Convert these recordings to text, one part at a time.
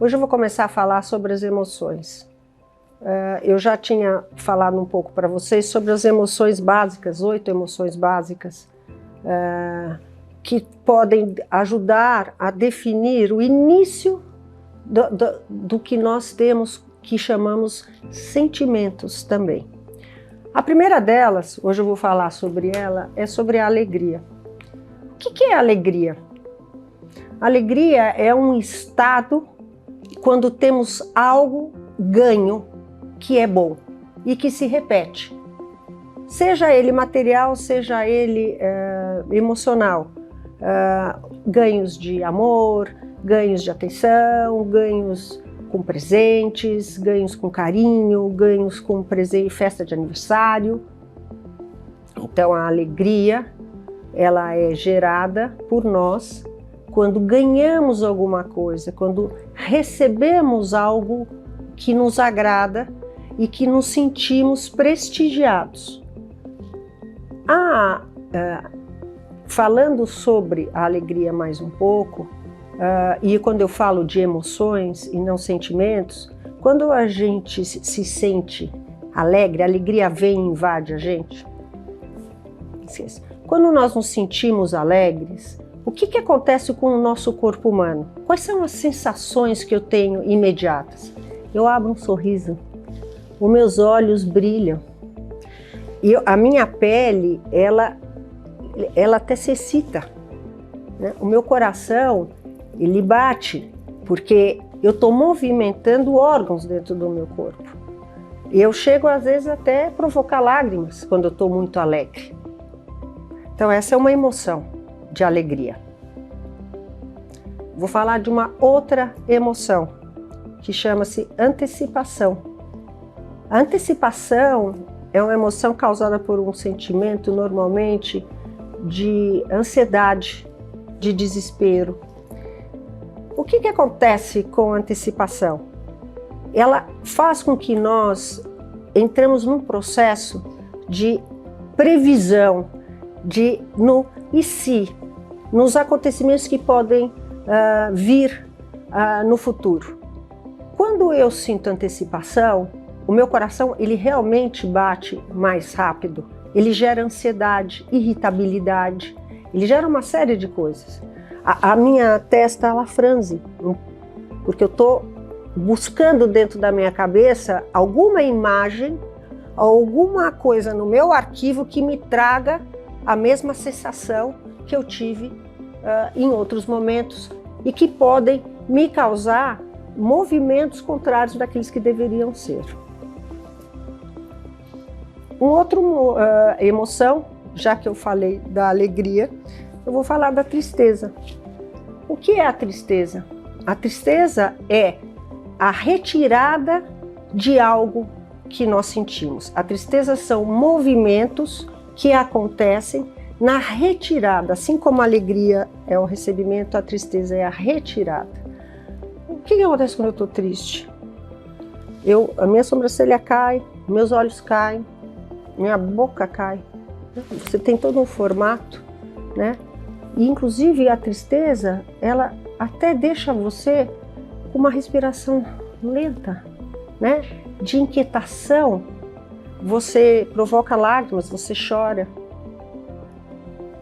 Hoje eu vou começar a falar sobre as emoções. Eu já tinha falado um pouco para vocês sobre as emoções básicas, 8 emoções básicas, que podem ajudar a definir o início do que nós temos, que chamamos sentimentos também. A primeira delas, hoje eu vou falar sobre ela, é sobre a alegria. O que é alegria? Alegria é um estado quando temos algo ganho que é bom e que se repete. Seja ele material, seja ele emocional. Ganhos de amor, ganhos de atenção, ganhos com presentes, ganhos com carinho, ganhos com festa de aniversário. Então a alegria, ela é gerada por nós quando ganhamos alguma coisa, quando recebemos algo que nos agrada e que nos sentimos prestigiados. Falando sobre a alegria mais um pouco, e quando eu falo de emoções e não sentimentos, quando a gente se sente alegre, a alegria vem e invade a gente. Quando nós nos sentimos alegres, o que acontece com o nosso corpo humano? Quais são as sensações que eu tenho imediatas? Eu abro um sorriso, os meus olhos brilham, e a minha pele, ela até se excita, né? O meu coração, ele bate, porque eu estou movimentando órgãos dentro do meu corpo. E eu chego, às vezes, até a provocar lágrimas quando eu estou muito alegre. Então, essa é uma emoção de alegria. Vou falar de uma outra emoção, que chama-se antecipação. A antecipação é uma emoção causada por um sentimento, normalmente, de ansiedade, de desespero. O que acontece com a antecipação? Ela faz com que nós entremos num processo de previsão, no e se, nos acontecimentos que podem vir no futuro. Quando eu sinto antecipação, o meu coração ele realmente bate mais rápido, ele gera ansiedade, irritabilidade, ele gera uma série de coisas. A minha testa ela franze, porque eu estou buscando dentro da minha cabeça alguma imagem, alguma coisa no meu arquivo que me traga a mesma sensação que eu tive em outros momentos e que podem me causar movimentos contrários daqueles que deveriam ser. Uma outra emoção, já que eu falei da alegria, eu vou falar da tristeza. O que é a tristeza? A tristeza é a retirada de algo que nós sentimos. A tristeza são movimentos que acontecem na retirada. Assim como a alegria é o recebimento, a tristeza é a retirada. O que acontece quando eu estou triste? A minha sobrancelha cai, meus olhos caem, minha boca cai. Você tem todo um formato, né? E, inclusive, a tristeza, ela até deixa você com uma respiração lenta, né? De inquietação. Você provoca lágrimas, você chora.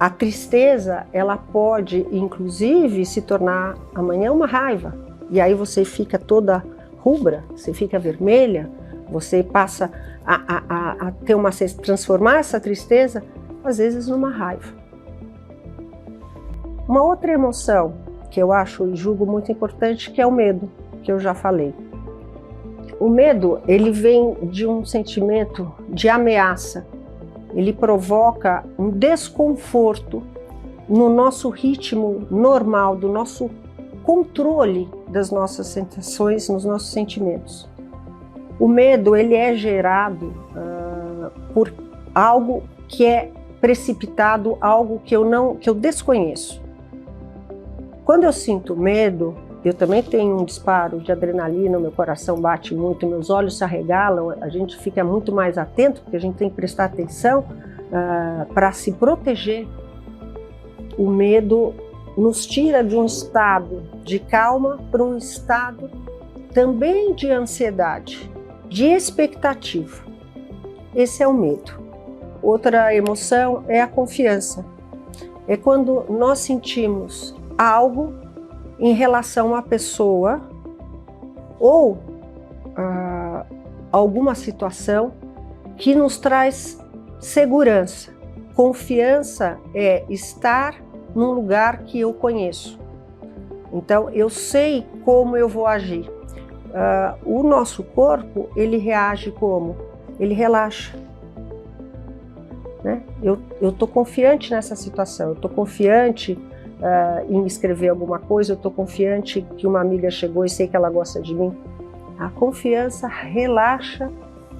A tristeza, ela pode, inclusive, se tornar amanhã uma raiva. E aí você fica toda rubra, você fica vermelha, você passa a transformar essa tristeza, às vezes, numa raiva. Uma outra emoção que eu acho e julgo muito importante, que é o medo, que eu já falei. O medo, ele vem de um sentimento de ameaça. Ele provoca um desconforto no nosso ritmo normal, do nosso controle das nossas sensações, nos nossos sentimentos. O medo, ele é gerado por algo que é precipitado, algo que eu desconheço. Quando eu sinto medo, eu também tenho um disparo de adrenalina, meu coração bate muito, meus olhos se arregalam, a gente fica muito mais atento, porque a gente tem que prestar atenção para se proteger. O medo nos tira de um estado de calma para um estado também de ansiedade, de expectativa. Esse é o medo. Outra emoção é a confiança. É quando nós sentimos algo em relação à pessoa ou alguma situação que nos traz segurança. Confiança é estar num lugar que eu conheço. Então, eu sei como eu vou agir. O nosso corpo, ele reage como? Ele relaxa. Né? Eu estou confiante nessa situação, eu estou confiante em escrever alguma coisa, eu estou confiante que uma amiga chegou e sei que ela gosta de mim. A confiança relaxa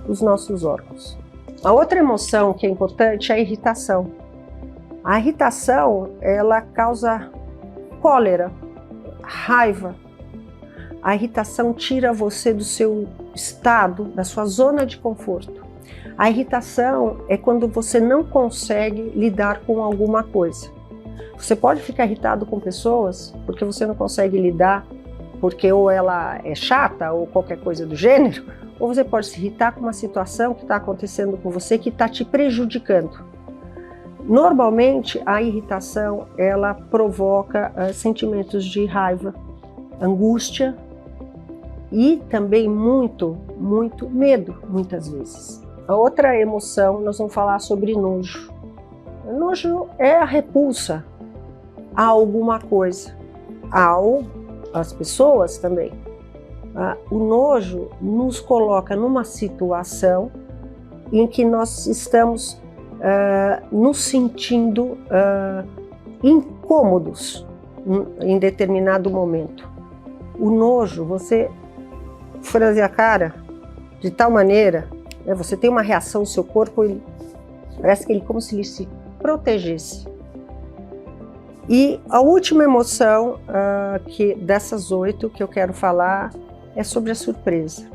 os nossos órgãos. A outra emoção que é importante é a irritação. A irritação, ela causa cólera, raiva. A irritação tira você do seu estado, da sua zona de conforto. A irritação é quando você não consegue lidar com alguma coisa. Você pode ficar irritado com pessoas porque você não consegue lidar, porque ou ela é chata ou qualquer coisa do gênero, ou você pode se irritar com uma situação que está acontecendo com você que está te prejudicando. Normalmente, a irritação, ela provoca sentimentos de raiva, angústia e também muito medo, muitas vezes. A outra emoção, nós vamos falar sobre nojo. O nojo é a repulsa a alguma coisa, às pessoas também. O nojo nos coloca numa situação em que nós estamos nos sentindo incômodos em determinado momento. O nojo, você franze a cara de tal maneira, né, você tem uma reação, o seu corpo, parece que ele como se ele se protegesse. E a última emoção dessas 8 que eu quero falar é sobre a surpresa.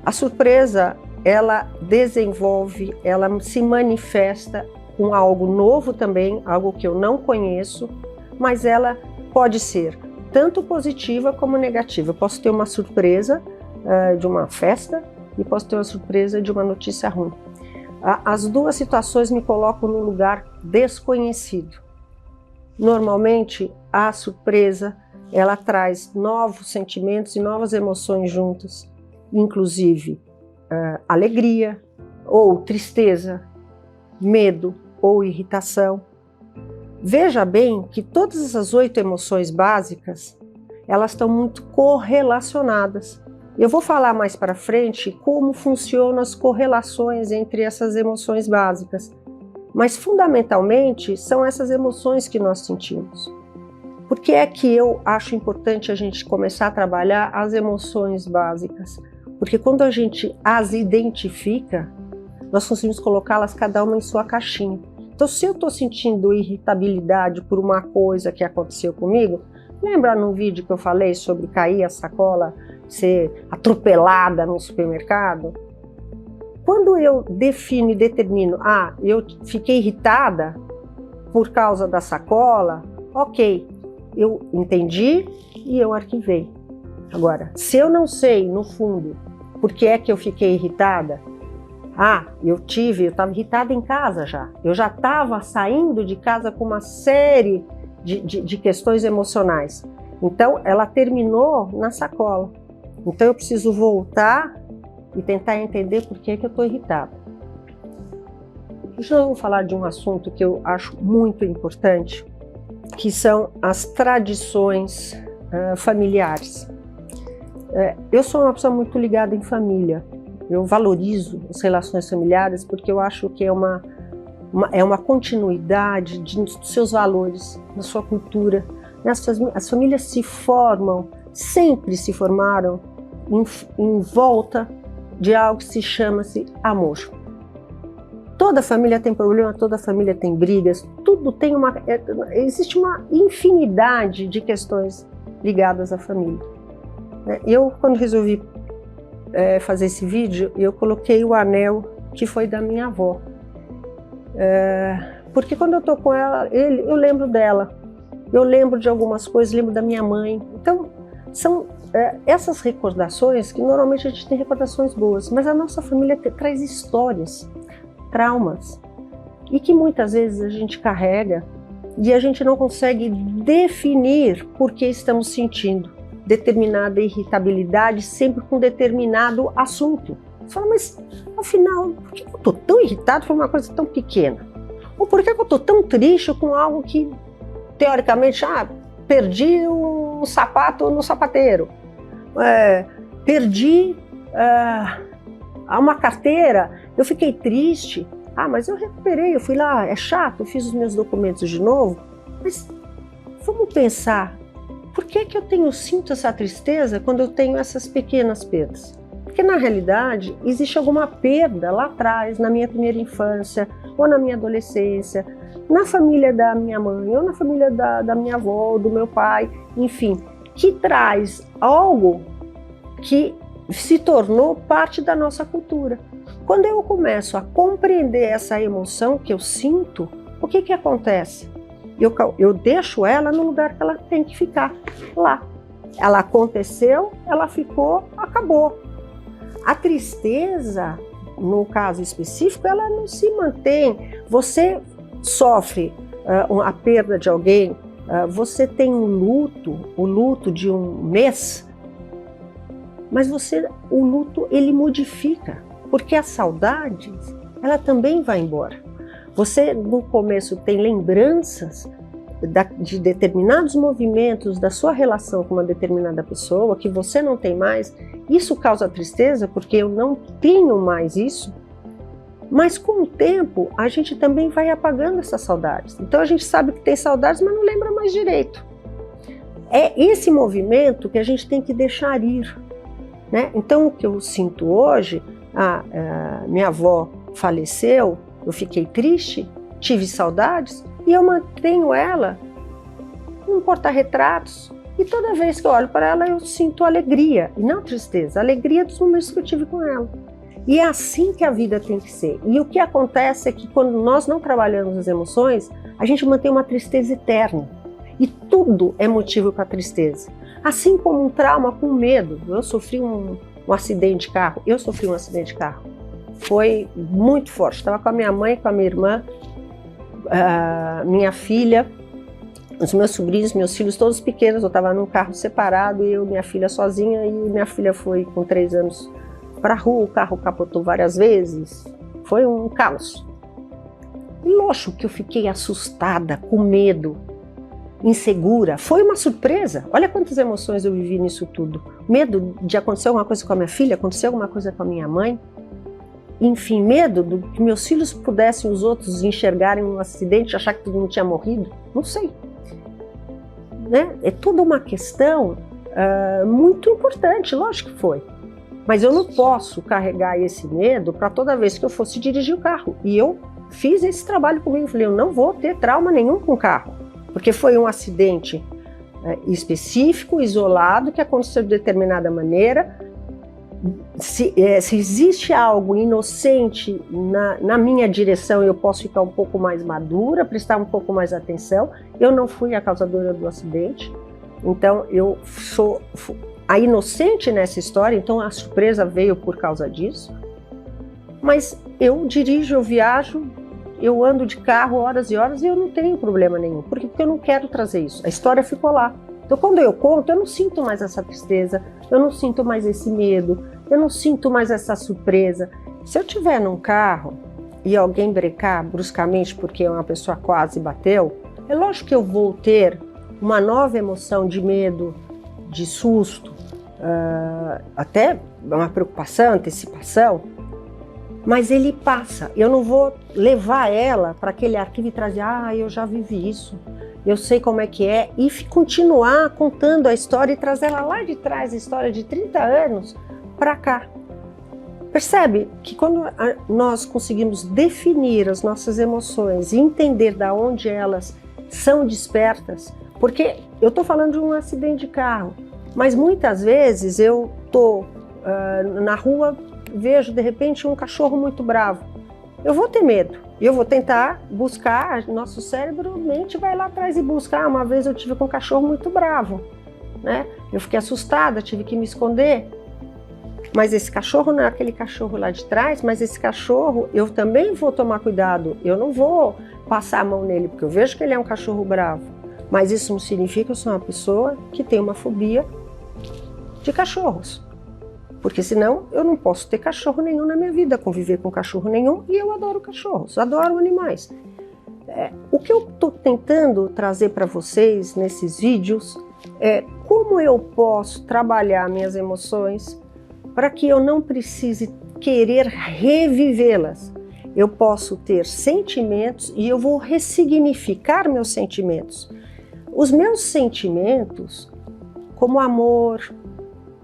A surpresa, ela desenvolve, ela se manifesta com algo novo também, algo que eu não conheço, mas ela pode ser tanto positiva como negativa. Eu posso ter uma surpresa de uma festa e posso ter uma surpresa de uma notícia ruim. As duas situações me colocam num lugar desconhecido. Normalmente, a surpresa, ela traz novos sentimentos e novas emoções juntas, inclusive alegria ou tristeza, medo ou irritação. Veja bem que todas essas 8 emoções básicas, elas estão muito correlacionadas. Eu vou falar mais para frente como funcionam as correlações entre essas emoções básicas, mas fundamentalmente são essas emoções que nós sentimos. Por que é que eu acho importante a gente começar a trabalhar as emoções básicas? Porque quando a gente as identifica, nós conseguimos colocá-las cada uma em sua caixinha. Então, se eu estou sentindo irritabilidade por uma coisa que aconteceu comigo, lembra num vídeo que eu falei sobre cair a sacola, ser atropelada no supermercado? Quando eu defino e determino, eu fiquei irritada por causa da sacola, ok, eu entendi e eu arquivei. Agora, se eu não sei, no fundo, por que é que eu fiquei irritada, eu estava irritada em casa já. Eu já estava saindo de casa com uma série de questões emocionais. Então, ela terminou na sacola. Então, eu preciso voltar e tentar entender por que é que eu estou irritada. Hoje eu vou falar de um assunto que eu acho muito importante, que são as tradições familiares. Eu sou uma pessoa muito ligada em família. Eu valorizo as relações familiares porque eu acho que é uma continuidade dos seus valores, da sua cultura. As famílias se formam, sempre se formaram em volta de algo que se chama-se amor. Toda família tem problema, toda família tem brigas, tudo tem existe uma infinidade de questões ligadas à família. Eu, quando resolvi fazer esse vídeo, eu coloquei o anel que foi da minha avó. Porque quando eu tô com ela, eu lembro dela. eu lembro de algumas coisas, lembro da minha mãe. Então, são essas recordações que normalmente a gente tem recordações boas, mas a nossa família traz histórias, traumas, e que muitas vezes a gente carrega e a gente não consegue definir por que estamos sentindo determinada irritabilidade sempre com determinado assunto. Você fala, mas afinal, por que eu estou tão irritado por uma coisa tão pequena? Ou por que eu estou tão triste com algo que, teoricamente, perdi um sapato no sapateiro, perdi uma carteira, eu fiquei triste, mas eu recuperei, eu fui lá, é chato, eu fiz os meus documentos de novo, mas vamos pensar, por que eu sinto essa tristeza quando eu tenho essas pequenas perdas? Porque na realidade existe alguma perda lá atrás, na minha primeira infância, ou na minha adolescência, na família da minha mãe, ou na família da minha avó, ou do meu pai, enfim, que traz algo que se tornou parte da nossa cultura. Quando eu começo a compreender essa emoção que eu sinto, o que acontece? Eu deixo ela no lugar que ela tem que ficar, lá. Ela aconteceu, ela ficou, acabou. A tristeza, no caso específico, ela não se mantém. Você sofre a perda de alguém, você tem um luto, o luto de um mês, mas o luto ele modifica, porque a saudade, ela também vai embora. Você no começo tem lembranças de determinados movimentos da sua relação com uma determinada pessoa que você não tem mais. Isso causa tristeza porque eu não tenho mais isso. Mas com o tempo a gente também vai apagando essas saudades. Então a gente sabe que tem saudades, mas não lembra mais direito. É esse movimento que a gente tem que deixar ir, né? Então o que eu sinto hoje, minha avó faleceu, eu fiquei triste, tive saudades e eu mantenho ela num porta-retratos. E toda vez que eu olho para ela eu sinto alegria, e não tristeza, alegria dos momentos que eu tive com ela. E é assim que a vida tem que ser. E o que acontece é que quando nós não trabalhamos as emoções, a gente mantém uma tristeza eterna. E tudo é motivo para tristeza. Assim como um trauma com medo. Eu sofri um acidente de carro. Foi muito forte. Estava com a minha mãe, com a minha irmã, minha filha, os meus sobrinhos, meus filhos todos pequenos. Eu estava num carro separado e eu, minha filha sozinha. E minha filha foi com 3 anos para a rua, o carro capotou várias vezes, foi um caos. Lógico que eu fiquei assustada, com medo, insegura, foi uma surpresa. Olha quantas emoções eu vivi nisso tudo. Medo de acontecer alguma coisa com a minha filha, acontecer alguma coisa com a minha mãe. Enfim, medo de que meus filhos pudessem os outros enxergarem um acidente e achar que todo mundo tinha morrido. Não sei. Né? É toda uma questão muito importante, lógico que foi. Mas eu não posso carregar esse medo para toda vez que eu fosse dirigir o carro. E eu fiz esse trabalho comigo. Falei, eu não vou ter trauma nenhum com o carro. Porque foi um acidente específico, isolado, que aconteceu de determinada maneira. Se existe algo inocente na minha direção, eu posso ficar um pouco mais madura, prestar um pouco mais atenção. Eu não fui a causadora do acidente. Então, eu sou a inocente nessa história, então a surpresa veio por causa disso. Mas eu dirijo, eu viajo, eu ando de carro horas e horas e eu não tenho problema nenhum. Por quê? Porque eu não quero trazer isso. A história ficou lá. Então quando eu conto, eu não sinto mais essa tristeza, eu não sinto mais esse medo, eu não sinto mais essa surpresa. Se eu estiver num carro e alguém brecar bruscamente porque uma pessoa quase bateu, é lógico que eu vou ter uma nova emoção de medo, de susto, até uma preocupação, antecipação, mas ele passa. Eu não vou levar ela para aquele arquivo e trazer, eu já vivi isso, eu sei como é que é, e continuar contando a história e trazer ela lá de trás, a história de 30 anos, para cá. Percebe que quando nós conseguimos definir as nossas emoções e entender de onde elas são despertas, porque eu estou falando de um acidente de carro, mas muitas vezes eu estou na rua, vejo de repente um cachorro muito bravo. Eu vou ter medo. E eu vou tentar buscar, nosso cérebro, mente vai lá atrás e buscar. Uma vez eu tive com um cachorro muito bravo, né? Eu fiquei assustada, tive que me esconder. Mas esse cachorro não é aquele cachorro lá de trás, mas esse cachorro eu também vou tomar cuidado. Eu não vou passar a mão nele, porque eu vejo que ele é um cachorro bravo. Mas isso não significa que eu sou uma pessoa que tem uma fobia de cachorros. Porque senão eu não posso ter cachorro nenhum na minha vida, conviver com cachorro nenhum, e eu adoro cachorros, adoro animais. O que eu estou tentando trazer para vocês nesses vídeos é como eu posso trabalhar minhas emoções para que eu não precise querer revivê-las. Eu posso ter sentimentos e eu vou ressignificar meus sentimentos. Os meus sentimentos, como amor,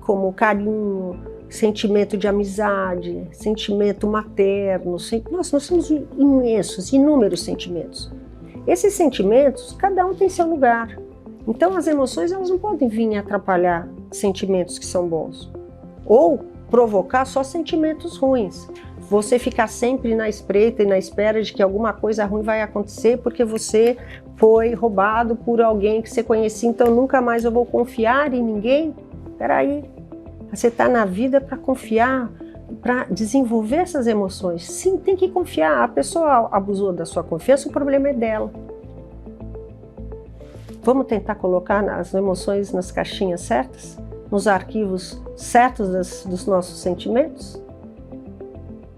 como carinho, sentimento de amizade, sentimento materno, nós temos imensos, inúmeros sentimentos. Esses sentimentos, cada um tem seu lugar. Então as emoções, elas não podem vir atrapalhar sentimentos que são bons. Ou provocar só sentimentos ruins. Você ficar sempre na espreita e na espera de que alguma coisa ruim vai acontecer porque você foi roubado por alguém que você conhecia, então nunca mais eu vou confiar em ninguém. Peraí, você está na vida para confiar, para desenvolver essas emoções. Sim, tem que confiar. A pessoa abusou da sua confiança, o problema é dela. Vamos tentar colocar as emoções nas caixinhas certas? Nos arquivos certos dos nossos sentimentos?